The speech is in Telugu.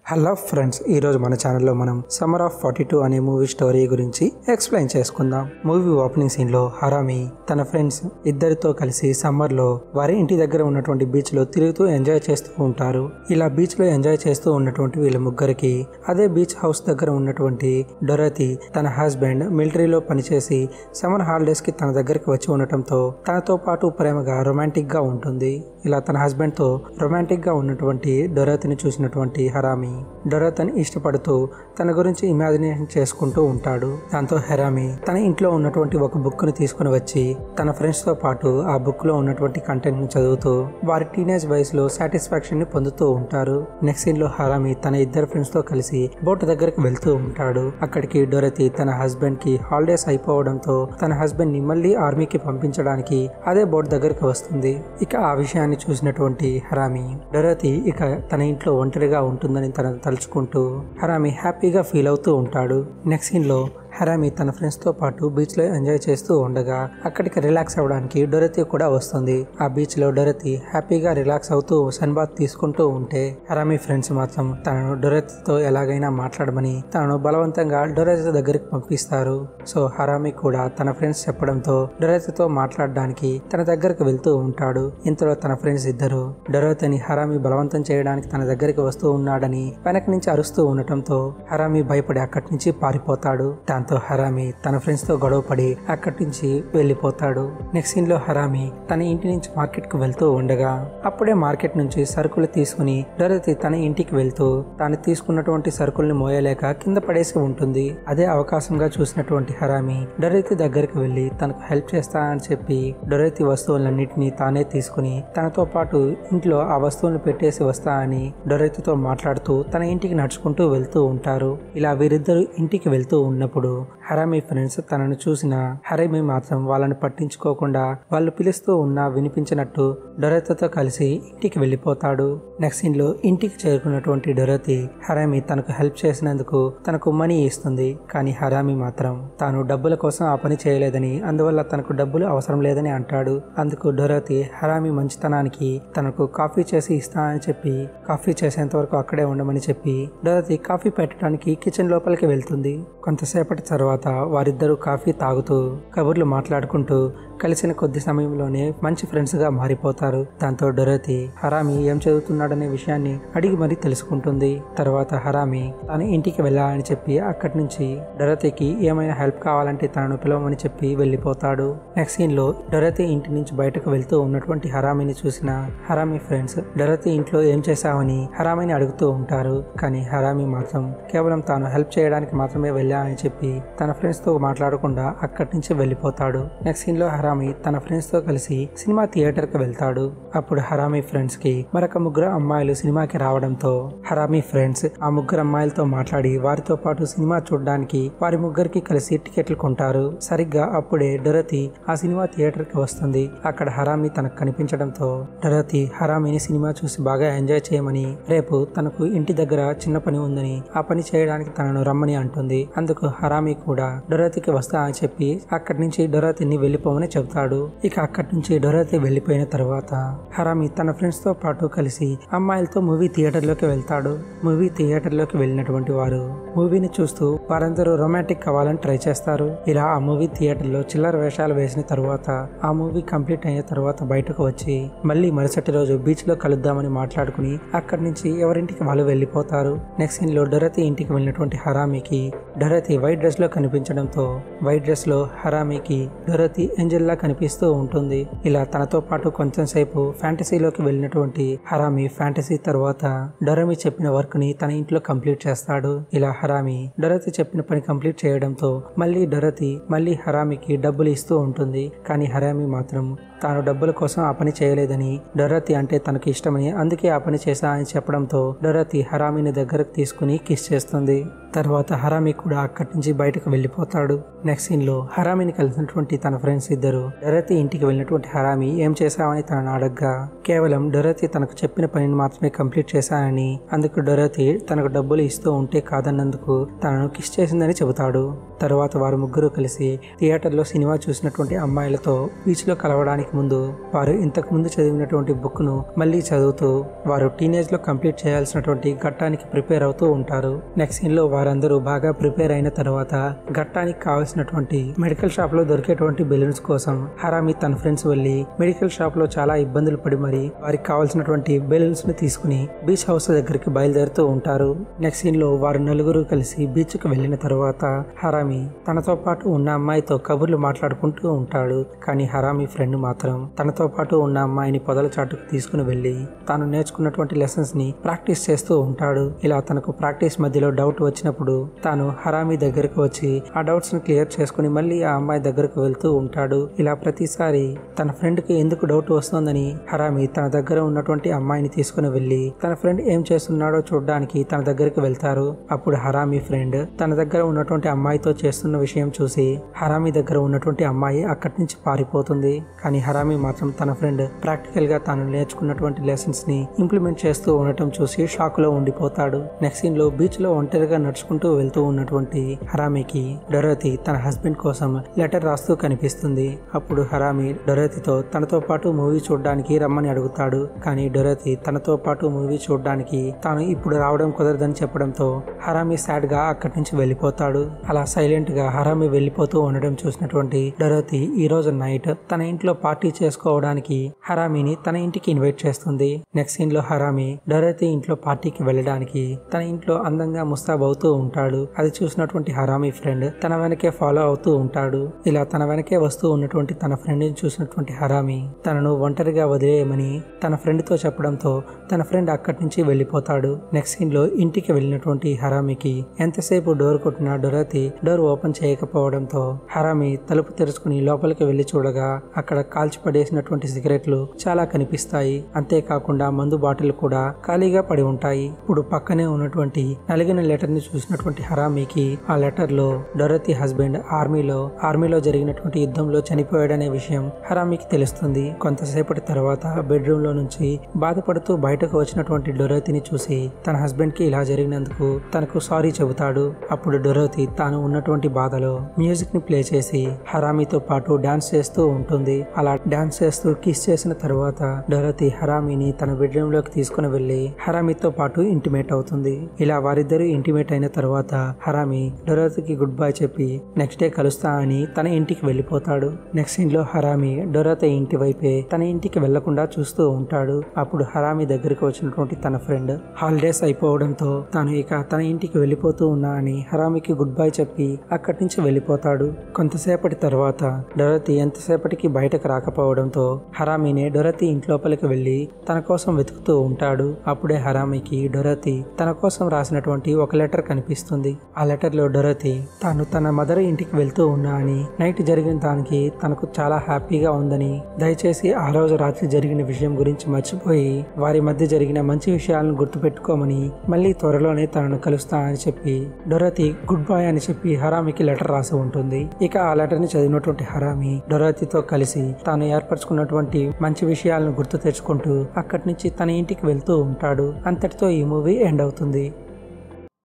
హలో ఫ్రెండ్స్, ఈరోజు మన ఛానల్లో మనం సమ్మర్ ఆఫ్ 42 అనే మూవీ స్టోరీ గురించి ఎక్స్ప్లెయిన్ చేసుకుందాం. మూవీ ఓపెనింగ్ సీన్ లో హరామి తన ఫ్రెండ్స్ ఇద్దరితో కలిసి సమ్మర్ లో వారి ఇంటి దగ్గర ఉన్నటువంటి బీచ్ లో తిరుగుతూ ఎంజాయ్ చేస్తూ ఉంటారు. ఇలా బీచ్ లో ఎంజాయ్ చేస్తూ ఉన్నటువంటి వీళ్ళ ముగ్గురికి అదే బీచ్ హౌస్ దగ్గర ఉన్నటువంటి డొరతి తన హస్బెండ్ మిలిటరీలో పనిచేసి సమ్మర్ హాలిడేస్ కి తన దగ్గరికి వచ్చి ఉండటంతో తనతో పాటు ప్రేమగా రొమాంటిక్ గా ఉంటుంది. ఇలా తన హస్బెండ్ తో రొమాంటిక్ గా ఉన్నటువంటి డొరతిని చూసినటువంటి హరామి డొరతిని ఇష్టపడుతూ తన గురించి ఇమాజినేషన్ చేసుకుంటూ ఉంటాడు. దాంతో హరామి తన ఇంట్లో ఉన్నటువంటి ఒక బుక్ ను తీసుకుని వచ్చి తన ఫ్రెండ్స్ తో పాటు ఆ బుక్ లో ఉన్నటువంటి కంటెంట్ ను చదువుతూ వారి టీనేజ్ వయసులో సాటిస్ఫాక్షన్ ని పొందుతూ ఉంటారు. నెక్స్ట్ సీన్ లో హరామి తన ఇద్దరు ఫ్రెండ్స్ తో కలిసి బోట్ దగ్గరికి వెళ్తూ ఉంటాడు. అక్కడికి డొరతి తన హస్బెండ్ కి హాలిడేస్ అయిపోవడంతో తన హస్బెండ్ ని మళ్ళీ ఆర్మీకి పంపించడానికి అదే బోట్ దగ్గరికి వస్తుంది. ఇక ఆ విషయాన్ని చూసినటువంటి హరామి డొరతి ఇక తన ఇంట్లో ఒంటరిగా ఉంటుందని తలుచుకుంటూ హరామి హ్యాపీగా ఫీల్ అవుతూ ఉంటాడు. నెక్స్ట్ సీన్ లో హరామి తన ఫ్రెండ్స్ తో పాటు బీచ్ లో ఎంజాయ్ చేస్తూ ఉండగా అక్కడికి రిలాక్స్ అవ్వడానికి డొరతి కూడా వస్తుంది. ఆ బీచ్ లో డొరతి హ్యాపీగా రిలాక్స్ అవుతూ సన్ బాత్ తీసుకుంటూ ఉంటే హరామి ఫ్రెండ్స్ మాత్రం తనను డొరతితో ఎలాగైనా మాట్లాడమని తనను బలవంతంగా డొరతి దగ్గరికి పంపిస్తారు. సో హరామి కూడా తన ఫ్రెండ్స్ చెప్పడంతో డొరతితో మాట్లాడడానికి తన దగ్గరకు వెళ్తూ ఉంటాడు. ఇంతలో తన ఫ్రెండ్స్ ఇద్దరు డొరతిని హరామి బలవంతం చేయడానికి తన దగ్గరికి వస్తూ ఉన్నాడని వెనక నుంచి అరుస్తూ ఉండటంతో హరామి భయపడి అక్కడి నుంచి పారిపోతాడు. దాంతో హరామి తన ఫ్రెండ్స్ తో గొడవపడి అక్కడి నుంచి వెళ్లిపోతాడు. నెక్స్ట్ సీన్ లో హరామి తన ఇంటి నుంచి మార్కెట్ కు వెళ్తూ ఉండగా అప్పుడే మార్కెట్ నుంచి సరుకులు తీసుకుని డొరతి తన ఇంటికి వెళ్తూ తాను తీసుకున్నటువంటి సరుకుల్ని మోయలేక కింద పడేసి ఉంటుంది. అదే అవకాశంగా చూసినటువంటి హరామి డొరతి దగ్గరికి వెళ్లి తనకు హెల్ప్ చేస్తానని చెప్పి డొరతి వస్తువులన్నింటినీ తానే తీసుకుని తనతో పాటు ఇంట్లో ఆ వస్తువులను పెట్టేసి వస్తానని డొరతితో మాట్లాడుతూ తన ఇంటికి నడుచుకుంటూ వెళ్తూ ఉంటారు. ఇలా వీరిద్దరు ఇంటికి వెళ్తూ ఉన్నప్పుడు హరామి ఫ్రెండ్స్ తనను చూసిన హరామి మాత్రం వాళ్ళని పట్టించుకోకుండా వాళ్ళు పిలుస్తూ ఉన్నా వినిపించినట్టు డొరతితో కలిసి ఇంటికి వెళ్ళిపోతాడు. నెక్స్ట్ సీన్ లో ఇంటికి చేరుకున్నటువంటి డొరతి హరామి తనకు హెల్ప్ చేసినందుకు తనకు మనీ ఇస్తుంది. కానీ హరామి మాత్రం తాను డబ్బుల కోసం ఆ పని చేయలేదని, అందువల్ల తనకు డబ్బులు అవసరం లేదని అంటాడు. అందుకు డొరతి హరామి మంచితనానికి తనకు కాఫీ చేసి ఇస్తానని చెప్పి కాఫీ చేసేంత వరకు అక్కడే ఉండమని చెప్పి డొరతి కాఫీ పెట్టడానికి కిచెన్ లోపలికి వెళ్తుంది. కొంతసేపటి తర్వాత వారిద్దరూ కాఫీ తాగుతూ కబుర్లు మాట్లాడుకుంటూ కలిసిన కొద్ది సమయంలోనే మంచి ఫ్రెండ్స్ గా మారిపోతారు. దాంతో డొరతి హరామి ఏం చదువుతున్నాడనే విషయాన్ని అడిగి మరీ తెలుసుకుంటుంది. తర్వాత హరామి తన ఇంటికి వెళ్ళాలని చెప్పి అక్కడి నుంచి డొరతికి ఏమైనా హెల్ప్ కావాలంటే తనను పిలవమని చెప్పి వెళ్ళిపోతాడు. నెక్స్ట్ సీన్ లో డొరతి ఇంటి నుంచి బయటకు వెళ్తూ ఉన్నటువంటి హరామిని చూసిన హరామి ఫ్రెండ్స్ డొరతి ఇంట్లో ఏం చేశావని హరామిని అడుగుతూ ఉంటారు. కానీ హరామి మాత్రం కేవలం తాను హెల్ప్ చేయడానికి మాత్రమే వెళ్ళాలని చెప్పి తన ఫ్రెండ్స్ తో మాట్లాడకుండా అక్కడి నుంచి వెళ్ళిపోతాడు. నెక్స్ట్ సీన్ లో హరామి తన ఫ్రెండ్స్ తో కలిసి సినిమా థియేటర్ కి వెళ్తాడు. అప్పుడు హరామి ఫ్రెండ్స్ కి మరొక ముగ్గురు అమ్మాయిలు సినిమాకి రావడంతో హరామి ఫ్రెండ్స్ ఆ ముగ్గురు అమ్మాయిలతో మాట్లాడి వారితో పాటు సినిమా చూడడానికి వారి ముగ్గురికి కలిసి టికెట్లు కొంటారు. సరిగ్గా అప్పుడే డొరతి ఆ సినిమా థియేటర్ కి వస్తుంది. అక్కడ హరామి తనకు కనిపించడంతో డొరతి హరామిని సినిమా చూసి బాగా ఎంజాయ్ చేయమని, రేపు తనకు ఇంటి దగ్గర చిన్న పని ఉందని ఆ పని చేయడానికి తనను రమ్మని అంటుంది. అందుకు హరామి కూడా డొరతికి వస్తా అని చెప్పి అక్కడి నుంచి డొరతిని వెళ్లిపోమని చెబుతాడు. ఇక అక్కడి నుంచి డొరతి వెళ్లిపోయిన తర్వాత హరామి తన ఫ్రెండ్స్ తో పాటు కలిసి అమ్మాయిలతో మూవీ థియేటర్ లోకి వెళ్తాడు. మూవీ థియేటర్ లోకి వెళ్ళినటువంటి వారు మూవీని చూస్తూ వారందరూ రొమాంటిక్ అవ్వాలని ట్రై చేస్తారు. ఇలా ఆ మూవీ థియేటర్ లో చిల్లర వేషాలు వేసిన తర్వాత ఆ మూవీ కంప్లీట్ అయిన తర్వాత బయటకు వచ్చి మళ్ళీ మరుసటి రోజు బీచ్ లో కలుద్దామని మాట్లాడుకుని అక్కడి నుంచి ఎవరింటికి వాళ్ళు వెళ్లిపోతారు. నెక్స్ట్ సీన్ లో డొరతి ఇంటికి వెళ్ళినటువంటి హరామికి డొరతి వైట్ డ్రెస్ లో కనిపించడంతో వైట్ డ్రెస్ లో హరామికి డొరతి ఏంజెల్ లా కనిపిస్తూ ఉంటుంది. ఇలా తనతో పాటు కొంచెం సేపు ఫ్యాంటసీలోకి వెళ్ళినటువంటి హరామి ఫ్యాంటసీ తర్వాత డొరమి చెప్పిన వర్క్ ని తన ఇంట్లో కంప్లీట్ చేస్తాడు. ఇలా హరామి డొరతి చెప్పిన పని కంప్లీట్ చేయడంతో డొరతి మళ్ళీ హరామికి డబ్బులు ఇస్తూ ఉంటుంది. కానీ హరామి మాత్రం తాను డబ్బుల కోసం ఆ పని చేయలేదని, డొరతి అంటే తనకి ఇష్టమని అందుకే ఆ పని చేశా అని చెప్పడంతో డొరతి హరామిని దగ్గరకు తీసుకుని కిస్ చేస్తుంది. తర్వాత హరామి కూడా అక్కడి నుంచి బయటకు వెళ్ళిపోతాడు. నెక్స్ట్ సీన్ లో హరామిని కలిసినటువంటి తన ఫ్రెండ్స్ ఇద్దరు డొరతి ఇంటికి వెళ్ళినటువంటి హరామి ఏం చేశావని తనను అడగ్గా కేవలం డొరతి తనకు చెప్పిన పనిని మాత్రమే కంప్లీట్ చేశానని, అందుకు డొరతి తనకు డబ్బులు ఇస్తూ ఉంటే కాదన్నందుకు తనను కిస్ చేసిందని చెబుతాడు. తర్వాత వారు ముగ్గురు కలిసి థియేటర్లో సినిమా చూసినటువంటి అమ్మాయిలతో బీచ్ లో కలవడానికి వెళ్ళడానికి ముందు వారు ఇంతకు ముందు చదివినటువంటి బుక్ ను మళ్ళీ చదువుతూ వారు టీనేజ్ లో కంప్లీట్ చేయాల్సినటువంటి ఘట్టానికి ప్రిపేర్ అవుతూ ఉంటారు. నెక్స్ట్ సీన్ లో వారందరూ బాగా ప్రిపేర్ అయిన తర్వాత ఘట్టానికి కావాల్సినటువంటి మెడికల్ షాప్ లో దొరికేటువంటి బెలూన్స్ కోసం హరామి తన ఫ్రెండ్స్ వెళ్లి మెడికల్ షాప్ లో చాలా ఇబ్బందులు పడి మరి వారికి కావాల్సినటువంటి బెలూన్స్ ని తీసుకుని బీచ్ హౌస్ దగ్గరికి బయలుదేరుతూ ఉంటారు. నెక్స్ట్ సీన్ లో వారు నలుగురు కలిసి బీచ్ కు వెళ్లిన తర్వాత హరామి తనతో పాటు ఉన్న అమ్మాయితో కబుర్లు మాట్లాడుకుంటూ ఉంటాడు. కానీ హరామి ఫ్రెండ్ మాత్రం తనతో పాటు ఉన్న అమ్మాయిని పొదల చాటుకు తీసుకుని వెళ్లి తాను నేర్చుకున్నటువంటి లెసన్స్ ని ప్రాక్టీస్ చేస్తూ ఉంటాడు. ఇలా తనకు ప్రాక్టీస్ మధ్యలో డౌట్ వచ్చినప్పుడు తాను హరామి దగ్గరకు వచ్చి ఆ డౌట్స్ ని క్లియర్ చేసుకుని మళ్ళీ ఆ అమ్మాయి దగ్గరకు వెళ్తూ ఉంటాడు. ఇలా ప్రతిసారి తన ఫ్రెండ్ కి ఎందుకు డౌట్ వస్తుందని హరామి తన దగ్గర ఉన్నటువంటి అమ్మాయిని తీసుకుని వెళ్లి తన ఫ్రెండ్ ఏం చేస్తున్నాడో చూడడానికి తన దగ్గరికి వెళ్తారు. అప్పుడు హరామి ఫ్రెండ్ తన దగ్గర ఉన్నటువంటి అమ్మాయితో చేస్తున్న విషయం చూసి హరామి దగ్గర ఉన్నటువంటి అమ్మాయి అక్కడి నుంచి పారిపోతుంది. కానీ హరామి మాత్రం తన ఫ్రెండ్ ప్రాక్టికల్ గా తాను నేర్చుకున్నటువంటి లెసన్స్ ని ఇంప్లిమెంట్ చేస్తూ ఉండటం చూసి షాక్ లో ఉండిపోతాడు. నెక్స్ట్ సీన్ లో బీచ్ లో ఒంటరిగా నడుచుకుంటూ వెళ్తూ ఉన్నటువంటి హరామికి డొరోథీ తన హస్బెండ్ కోసం లెటర్ రాస్తూ కనిపిస్తుంది. అప్పుడు హరామి డొరోథీతో తనతో పాటు మూవీ చూడడానికి రమ్మని అడుగుతాడు. కానీ డొరోథీ తనతో పాటు మూవీ చూడడానికి తాను ఇప్పుడు రావడం కుదరదని చెప్పడంతో హరామి సాడ్ గా అక్కడి నుంచి వెళ్లిపోతాడు. అలా సైలెంట్ గా హరామి వెళ్లిపోతూ ఉండడం చూసినటువంటి డొరోథీ ఈ రోజు నైట్ తన ఇంట్లో పార్టీ చేసుకోవడానికి హరామిని తన ఇంటికి ఇన్వైట్ చేస్తుంది. నెక్స్ట్ సీన్ లో హరామి డొరోథీ ఇంట్లో పార్టీకి వెళ్ళడానికి తన ఇంట్లో అందంగా ముస్తాబ్ అవుతూ ఉంటాడు. అది చూసినటువంటి హరామి ఫ్రెండ్ తన వెనకే ఫాలో అవుతూ ఉంటాడు. ఇలా తన వెనకే వస్తూ ఉన్నటువంటి తన ఫ్రెండ్ ని చూసినటువంటి హరామి తనను ఒంటరిగా వదిలేయమని తన ఫ్రెండ్ తో చెప్పడంతో తన ఫ్రెండ్ అక్కడి నుంచి వెళ్లిపోతాడు. నెక్స్ట్ సీన్ లో ఇంటికి వెళ్ళినటువంటి హరామికి ఎంతసేపు డోర్ కొట్టినా డొరోథీ డోర్ ఓపెన్ చేయకపోవడంతో హరామి తలుపు తెరుచుకుని లోపలికి వెళ్లి చూడగా అక్కడ కాల్చి పడేసినటువంటి సిగరెట్లు చాలా కనిపిస్తాయి. అంతేకాకుండా మందు బాటిల్ కూడా ఖాళీగా పడి ఉంటాయి. ఇప్పుడు పక్కనే ఉన్నటువంటి నలిగిన లెటర్ ని చూసినటువంటి హరామికి ఆ లెటర్ లో డొరోథీ హస్బెండ్ ఆర్మీలో జరిగినటువంటి యుద్ధంలో చనిపోయాడనే విషయం హరామికి తెలుస్తుంది. కొంతసేపటి తర్వాత బెడ్రూమ్ లో నుంచి బాధపడుతూ బయటకు వచ్చినటువంటి డొరోథీని చూసి తన హస్బెండ్ కి ఇలా జరిగినందుకు తనకు సారీ చెబుతాడు. అప్పుడు డొరోథీ తాను ఉన్నటువంటి బాధలో మ్యూజిక్ ని ప్లే చేసి హరామితో పాటు డాన్స్ చేస్తూ ఉంటుంది. అలా డాన్స్ చేస్తూ కిస్ చేసిన తర్వాత డొరోథీ హరామిని తన బెడ్రూమ్ లోకి తీసుకుని వెళ్లి హరామితో పాటు ఇంటిమేట్ అవుతుంది. ఇలా వారిద్దరూ ఇంటిమేట్ అయిన తర్వాత హరామి డొరోథీకి గుడ్ బై చెప్పి నెక్స్ట్ డే కలుస్తా అని తన ఇంటికి వెళ్లిపోతాడు. నెక్స్ట్ సీన్ లో హరామి డొరోథీ ఇంటి వైపే తన ఇంటికి వెళ్లకుండా చూస్తూ ఉంటాడు. అప్పుడు హరామి దగ్గరికి వచ్చినటువంటి తన ఫ్రెండ్ హాలిడేస్ అయిపోవడంతో తాను ఇక తన ఇంటికి వెళ్లిపోతూ ఉన్నా అని హరామికి గుడ్ బై చెప్పి అక్కడి నుంచి వెళ్లిపోతాడు. కొంతసేపటి తర్వాత డొరోథీ ఎంతసేపటికి బయటకు రాకపోవడంతో హరామినే డొరోథీ ఇంట్లోపలికి వెళ్లి తన కోసం వెతుకుతూ ఉంటాడు. అప్పుడే హరామికి డొరోథీ తన కోసం రాసినటువంటి ఒక లెటర్ కనిపిస్తుంది. ఆ లెటర్ లో డొరోథీ తాను తన మదర్ ఇంటికి వెళ్తూ ఉన్నా అని నైట్ జరిగిన దానికి తనకు చాలా హ్యాపీగా ఉందని దయచేసి ఆ రోజు రాత్రి జరిగిన విషయం గురించి మర్చిపోయి వారి మధ్య జరిగిన మంచి విషయాలను గుర్తుపెట్టుకోమని మళ్ళీ త్వరలోనే తనను కలుస్తా అని చెప్పి డొరోథీ గుడ్ బై అని చెప్పి హరామికి లెటర్ రాసి ఉంటుంది. ఇక ఆ లెటర్ ని చదివినటువంటి హరామి డొరోథీతో కలిసి తాను ఏర్పరచుకున్నటువంటి మంచి విషయాలను గుర్తు తెచ్చుకుంటూ అక్కడి నుంచి తన ఇంటికి వెళ్తూ ఉంటాడు. అంతటితో ఈ మూవీ ఎండ్ అవుతుంది.